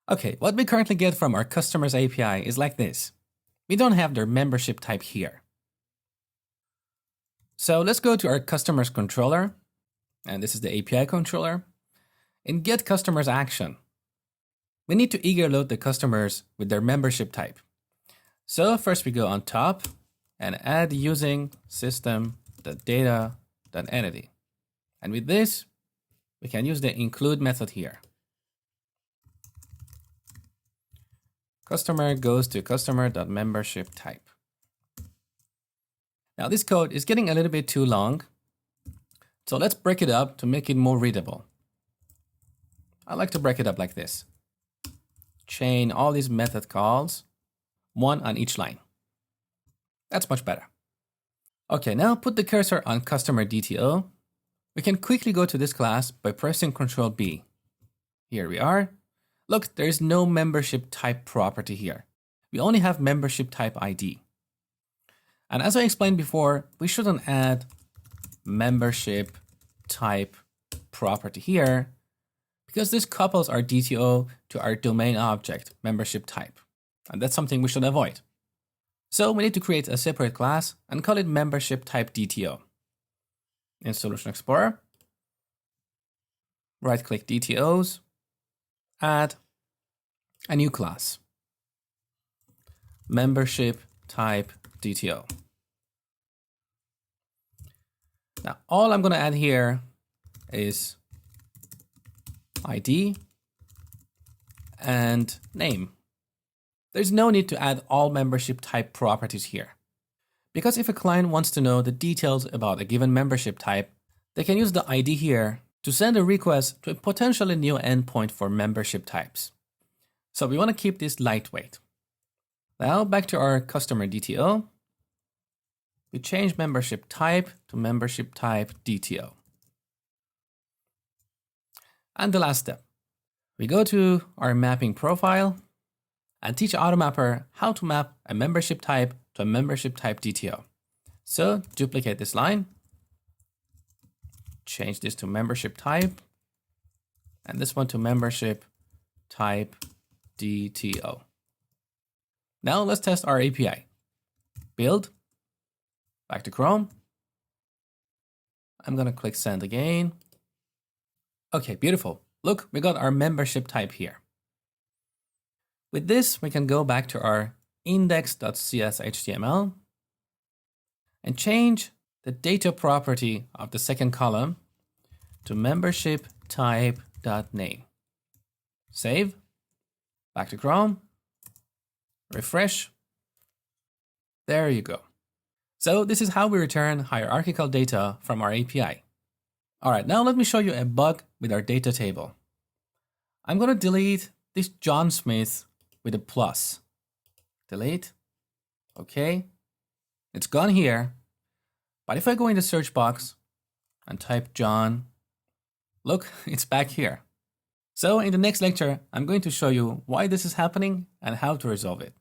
Okay, what we currently get from our customers API is like this. We don't have their membership type here. So let's go to our customers controller, and this is the API controller. In get customers action, we need to eager load the customers with their membership type. So first we go on top and add using system.data.entity. And with this, we can use the include method here. Customer goes to customer.membership type. Now this code is getting a little bit too long, so let's break it up to make it more readable. I like to break it up like this. Chain all these method calls, one on each line. That's much better. Okay, now put the cursor on customer DTO. We can quickly go to this class by pressing Ctrl B. Here we are. Look, there is no membership type property here. We only have membership type ID. And as I explained before, we shouldn't add membership type property here because this couples our DTO to our domain object, membership type. And that's something we should avoid. So we need to create a separate class and call it membership type DTO. In Solution Explorer, right-click DTOs, add a new class, membership type DTO. Now, all I'm going to add here is ID and name. There's no need to add all membership type properties here. Because if a client wants to know the details about a given membership type, they can use the ID here to send a request to a potentially new endpoint for membership types. So we want to keep this lightweight. Now back to our customer DTO. We change membership type to membership type DTO. And the last step, we go to our mapping profile and teach AutoMapper how to map a membership type to a membership type DTO. So duplicate this line, change this to membership type, and this one to membership type DTO. Now let's test our API. Build, back to Chrome. I'm going to click send again. Okay, beautiful. Look, we got our membership type here. With this, we can go back to our index.cshtml and change the data property of the second column to membership type.name. Save, back to Chrome, refresh. There you go. So this is how we return hierarchical data from our API. All right, now let me show you a bug with our data table. I'm going to delete this John Smith with a plus. Delete. Okay. It's gone here. But if I go in the search box and type John, look, it's back here. So in the next lecture, I'm going to show you why this is happening and how to resolve it.